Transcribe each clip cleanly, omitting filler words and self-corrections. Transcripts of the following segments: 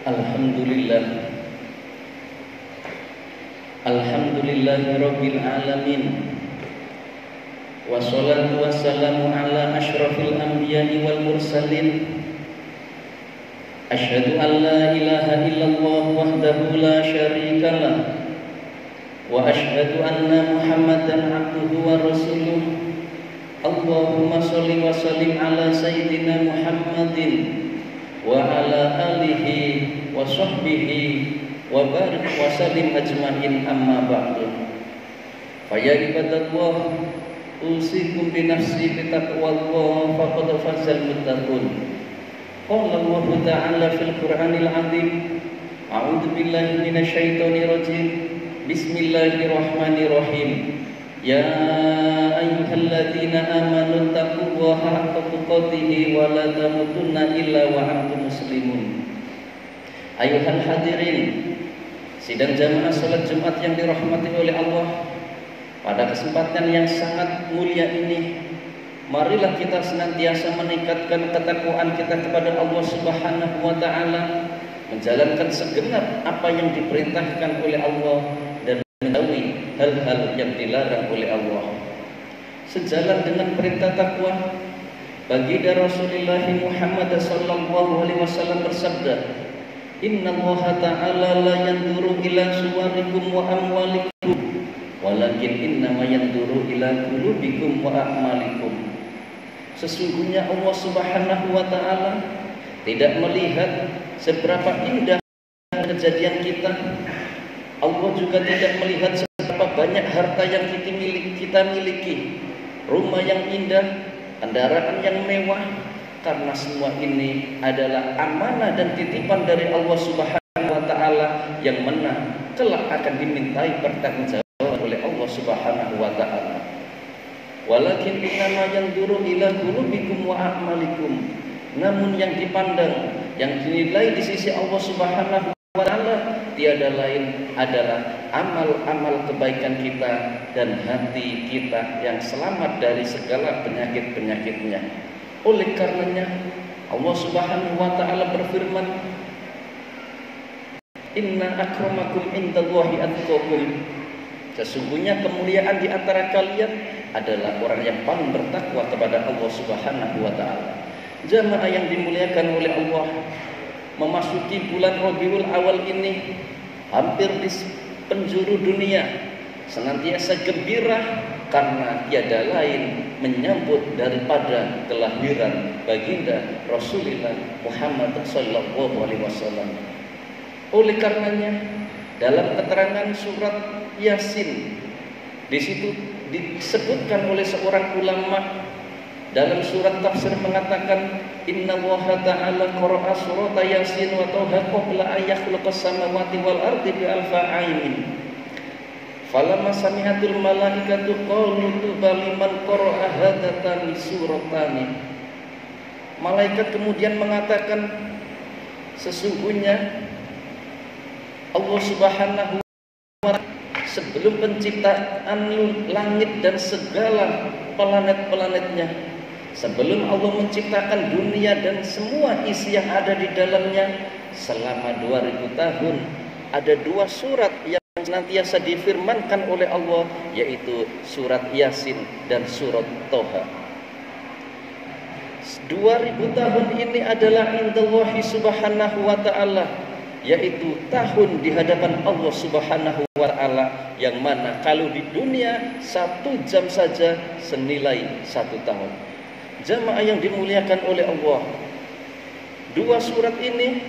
Alhamdulillah. Alhamdulillahirabbil alamin. Wassalatu wassalamu ala asyrafil anbiya'i wal mursalin. Asyhadu an la ilaha illallah wahdahu la syarikalah. Wa asyhadu anna Muhammadan abduhu wa rasuluh. Allahumma sholli wa sallim ala sayyidina Muhammadin wa ala alihi wa sahbihi wa barik wa sallim ajma'in, amma ba'du. Fa ya ibadallah, usikum bi nafsi bi taqwallah faqad fazal muttaqun. Qala Allah ta'ala fil Qur'anil 'azim, a'udzu billahi minasy syaithanir rajim. Bismillahirrahmanirrahim. Ya ayyuhalladzina amanu taqullaha haqqa tuqatih wa la tamutunna illa wa antum muslimun. Ayuhal hadirin, sidang jamaah salat Jumat yang dirahmati oleh Allah, pada kesempatan yang sangat mulia ini, marilah kita senantiasa meningkatkan ketakwaan kita kepada Allah Subhanahu wa taala, menjalankan segenap apa yang diperintahkan oleh Allah dan menjauhi hal-hal yang dilarang oleh Allah. Sejalan dengan perintah takwa, baginda Rasulullah Muhammad sallallahu alaihi wasallam bersabda, Inna Allah ta'ala la yanduru ila suwarikum wa amwalikum, walakin innama yanduru ila qulubikum wa a'malikum. Sesungguhnya Allah Subhanahu wa ta'ala tidak melihat seberapa indah kejadian kita. Allah juga tidak melihat seberapa banyak harta yang kita miliki, rumah yang indah, kendaraan yang mewah, karena semua ini adalah amanah dan titipan dari Allah Subhanahu wa taala yang mana kelak akan dimintai pertanggungjawaban oleh Allah Subhanahu wa taala. Walakin innama yanzuru ila qulubikum wa a'malikum. Namun yang dipandang, yang dinilai di sisi Allah Subhanahu wa taala tiada lain adalah amal-amal kebaikan kita dan hati kita yang selamat dari segala penyakit-penyakitnya. Oleh karenanya Allah Subhanahu wa taala berfirman, Inna akramakum indallahi atqakum. Sesungguhnya kemuliaan di antara kalian adalah orang yang paling bertakwa kepada Allah Subhanahu wa taala. Jamaah yang dimuliakan oleh Allah, memasuki bulan Rabiul Awal ini, hampir di penjuru dunia senantiasa gembira karena tiada lain menyambut daripada kelahiran baginda Rasulullah Muhammad sallallahu alaihi wasallam. Oleh karenanya dalam keterangan surat Yasin, di situ disebutkan oleh seorang ulama dalam surat tafsir mengatakan, Inna Allah ta'ala qara'a surat Yasin wa tawha qabla an yakhluqas samawati wal ardi bi alfa ainin. Falamma sami'atul malaikatu qalu tuba liman qara'a hadatani suratani. Malaikat kemudian mengatakan, sesungguhnya Allah Subhanahu wa ta'ala sebelum penciptaan langit dan segala planet-planetnya, sebelum Allah menciptakan dunia dan semua isi yang ada di dalamnya, selama 2000 tahun ada dua surat yang senantiasa difirmankan oleh Allah, yaitu surat Yasin dan surat Toha. 2000 tahun ini adalah indallahi subhanahu wa ta'ala, yaitu tahun di hadapan Allah Subhanahu wa ta'ala, yang mana kalau di dunia 1 jam saja senilai 1 tahun. Jamaah yang dimuliakan oleh Allah, dua surat ini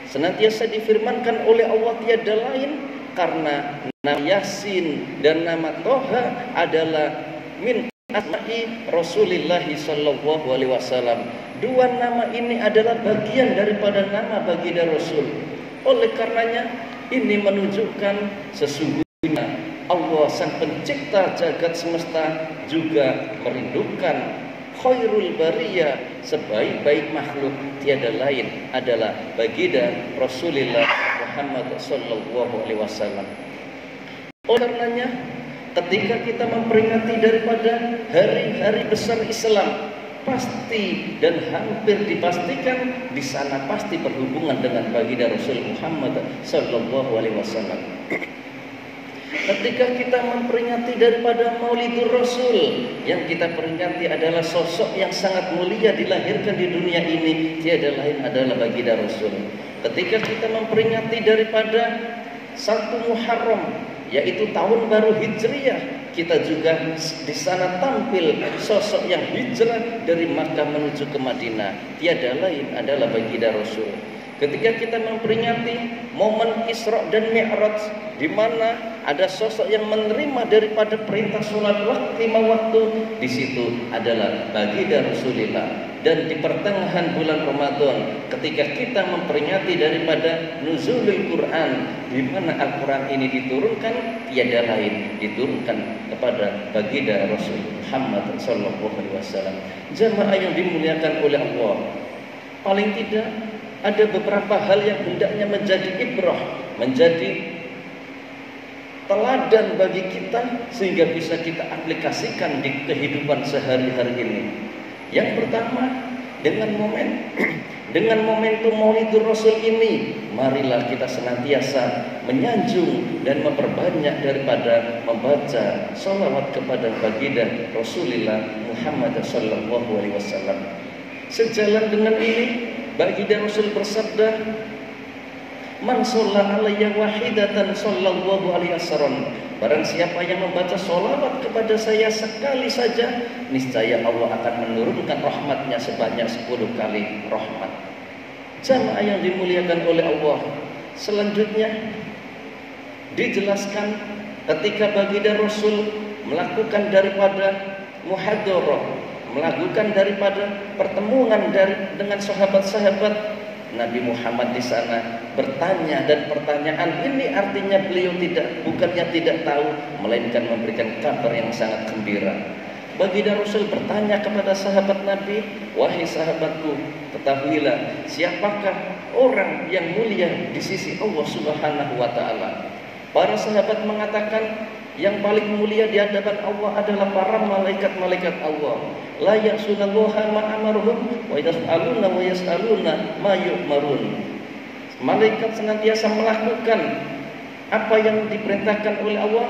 senantiasa difirmankan oleh Allah tiada lain karena nama Yasin dan nama Toha adalah min asma'i Rasulullah sallallahu alaihi wasallam. Dua nama ini adalah bagian daripada nama baginda Rasul. Oleh karenanya ini menunjukkan sesungguhnya Allah sang pencipta jagat semesta juga merindukan khairul bariyah, sebaik-baik makhluk tiada lain adalah baginda Rasulullah Muhammad sallallahu alaihi wasallam. Oleh karenanya ketika kita memperingati daripada hari-hari besar Islam, pasti dan hampir dipastikan di sana pasti berhubungan dengan baginda Rasul Muhammad sallallahu alaihi wasallam. Ketika kita memperingati daripada Maulidur Rasul, yang kita peringati adalah sosok yang sangat mulia dilahirkan di dunia ini, tiada lain adalah baginda Rasul. Ketika kita memperingati daripada 1 Muharram, yaitu tahun baru Hijriah, kita juga di sana tampil sosok yang hijrah dari Makkah menuju ke Madinah, tiada lain adalah baginda Rasul. Ketika kita memperingati momen Isra dan Mi'raj, di mana ada sosok yang menerima daripada perintah sholat 5 waktu, di situ adalah baginda Rasulullah. Dan di pertengahan bulan Ramadan, ketika kita memperingati daripada nuzulul Quran, di mana Al-Quran ini diturunkan, tiada lain diturunkan kepada baginda Rasul Muhammad sallallahu alaihi wasallam. Jamaah yang dimuliakan oleh Allah, paling tidak ada beberapa hal yang hendaknya menjadi ibrah, menjadi teladan bagi kita sehingga bisa kita aplikasikan di kehidupan sehari-hari ini. Yang pertama, dengan momentum Maulidur Rasul ini, marilah kita senantiasa menyanjung dan memperbanyak daripada membaca salawat kepada baginda Rasulullah Muhammad sallallahu alaihi wasallam. Sejalan dengan ini, baginda Rasul bersabda, "Man shalla alayya wahidatan sallallahu alaihi wasallam." Barang siapa yang membaca sholawat kepada saya sekali saja, niscaya Allah akan menurunkan rahmatnya sebanyak 10 kali rahmat. Jamaah yang dimuliakan oleh Allah, selanjutnya dijelaskan ketika baginda Rasul melakukan daripada muhadarah, melakukan daripada pertemuan dengan sahabat-sahabat, Nabi Muhammad di sana bertanya, dan pertanyaan ini artinya beliau bukannya tidak tahu, melainkan memberikan kabar yang sangat gembira. Baginda Rasul bertanya kepada sahabat Nabi, "Wahai sahabatku, ketahuilah siapakah orang yang mulia di sisi Allah Subhanahu wa taala?" Para sahabat mengatakan, yang paling mulia di hadapan Allah adalah para malaikat-malaikat Allah. La ya'sunallaha ma amaruhum wa yas'aluna wa yas'aluna ma yu'marun. Malaikat senantiasa melakukan apa yang diperintahkan oleh Allah,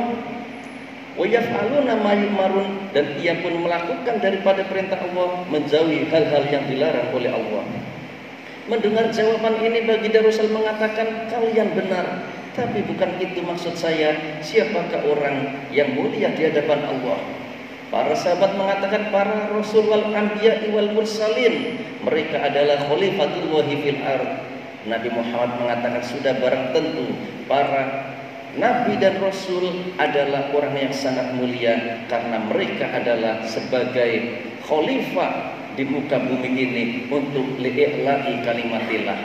wa yaf'aluna ma yu'marun, dan ia pun melakukan daripada perintah Allah, menjauhi hal-hal yang dilarang oleh Allah. Mendengar jawaban ini, baginda Rasul mengatakan, "Kalian benar, tapi bukan itu maksud saya. Siapakah orang yang mulia di hadapan Allah?" Para sahabat mengatakan, "Para rasul wal anbiya wal mursalin, mereka adalah khalifatullahi fil ard." Nabi Muhammad mengatakan, sudah barang tentu para nabi dan rasul adalah orang yang sangat mulia, karena mereka adalah sebagai khalifah di muka bumi ini untuk li'i'la'i kalimatillah.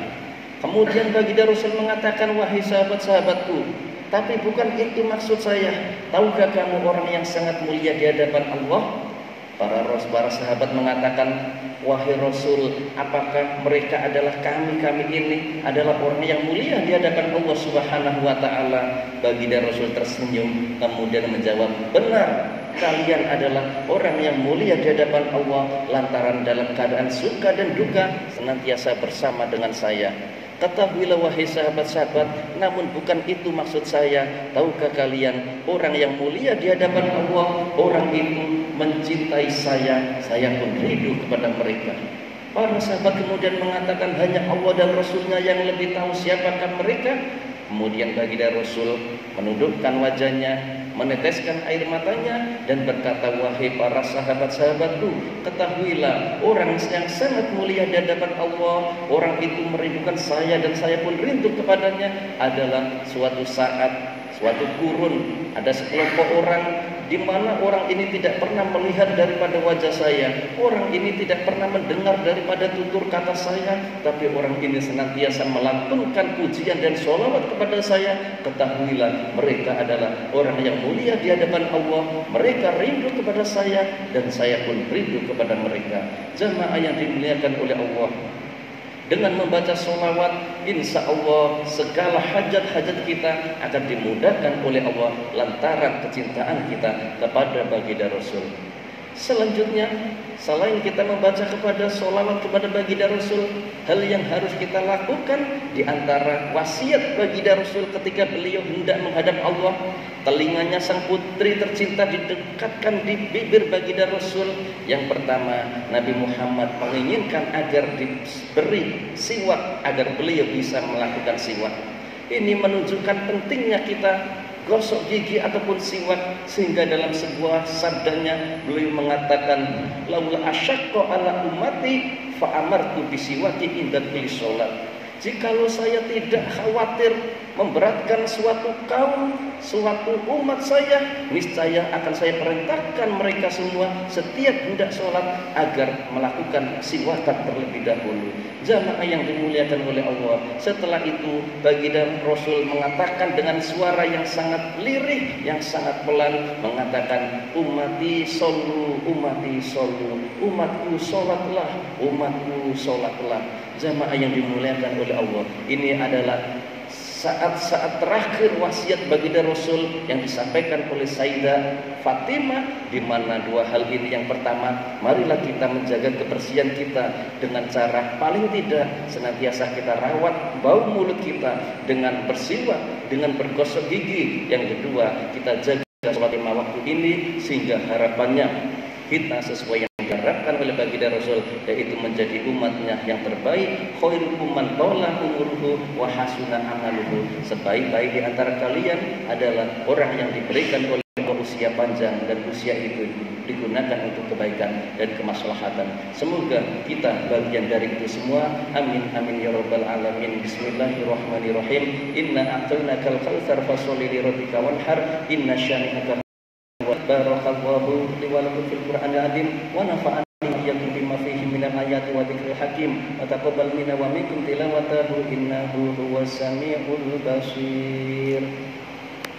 Kemudian baginda Rasul mengatakan, "Wahai sahabat-sahabatku, tapi bukan itu maksud saya. Tahukah kamu orang yang sangat mulia di hadapan Allah?" Para sahabat mengatakan, "Wahai Rasul, apakah mereka adalah kami ini adalah orang yang mulia di hadapan Allah Subhanahu wa taala?" Baginda Rasul tersenyum kemudian menjawab, "Benar, kalian adalah orang yang mulia di hadapan Allah lantaran dalam keadaan suka dan duka senantiasa bersama dengan saya. Ketahuilah wahai sahabat-sahabat, namun bukan itu maksud saya. Tahukah kalian, orang yang mulia di hadapan Allah, orang itu mencintai saya pun rindu kepada mereka." Para sahabat kemudian mengatakan, "Hanya Allah dan Rasulnya yang lebih tahu siapakah mereka." Kemudian baginda Rasul menundukkan wajahnya, meneteskan air matanya, dan berkata, "Wahai para sahabat-sahabatku, ketahuilah orang yang sangat mulia di hadapan Allah, orang itu merindukan saya dan saya pun rindu kepadanya, adalah suatu saat, suatu kurun, ada sekelompok orang di mana orang ini tidak pernah melihat daripada wajah saya, orang ini tidak pernah mendengar daripada tutur kata saya, tapi orang ini senantiasa melantunkan pujian dan sholawat kepada saya. Ketahuilah mereka adalah orang yang mulia di hadapan Allah, mereka rindu kepada saya dan saya pun rindu kepada mereka." Jamaah yang dimuliakan oleh Allah, dengan membaca sholawat, insya Allah segala hajat-hajat kita akan dimudahkan oleh Allah lantaran kecintaan kita kepada baginda Rasul. Selanjutnya, selain kita membaca kepada sholawat kepada baginda Rasul, hal yang harus kita lakukan di antara wasiat baginda Rasul ketika beliau hendak menghadap Allah, telinganya sang putri tercinta didekatkan di bibir baginda Rasul. Yang pertama, Nabi Muhammad menginginkan agar diberi siwak, agar beliau bisa melakukan siwak. Ini menunjukkan pentingnya kita gosok gigi ataupun siwak, sehingga dalam sebuah sabdanya beliau mengatakan, laula asyaqqa ala ummati fa amartu bisiwaki inda kulli sholat. Jikalau saya tidak khawatir memberatkan suatu kaum, suatu umat saya, niscaya akan saya perintahkan mereka semua setiap hendak sholat agar melakukan siwakan terlebih dahulu. Jamaah yang dimuliakan oleh Allah, setelah itu baginda Rasul mengatakan dengan suara yang sangat lirih, yang sangat pelan, mengatakan, ummati shollu, umatku sholatlah, umatku sholatlah. Jamaah yang dimuliakan oleh Allah, ini adalah saat-saat terakhir wasiat baginda Rasul yang disampaikan oleh Sayyidah Fatimah, di mana dua hal ini. Yang pertama, marilah kita menjaga kebersihan kita dengan cara paling tidak senantiasa kita rawat bau mulut kita dengan bersiwak, dengan bergosok gigi. Yang kedua, kita jaga sholat lima waktu ini sehingga harapannya kita sesuai yang diharapkan oleh baginda Rasul, yaitu menjadi umatnya yang terbaik. Khairukum man tala umuruhu wa hasuna amaluhu. Sebaik-baik di antara kalian adalah orang yang diberikan oleh usia panjang dan usia itu digunakan untuk kebaikan dan kemaslahatan. Semoga kita bagian dari itu semua. Amin amin ya rabbal alamin. Bismillahirrahmanirrahim. Inna a'tainakal kautsar fasholli li rabbika wanhar. Inna syani'aka barakallahu li wa lakum fil Qur'anil azim wa nafa'ani iyyakum bima fihi minal ayati wa dzikril hakim wa taqabbal minna wa minkum tilawatahu innahu huwas samiul basir.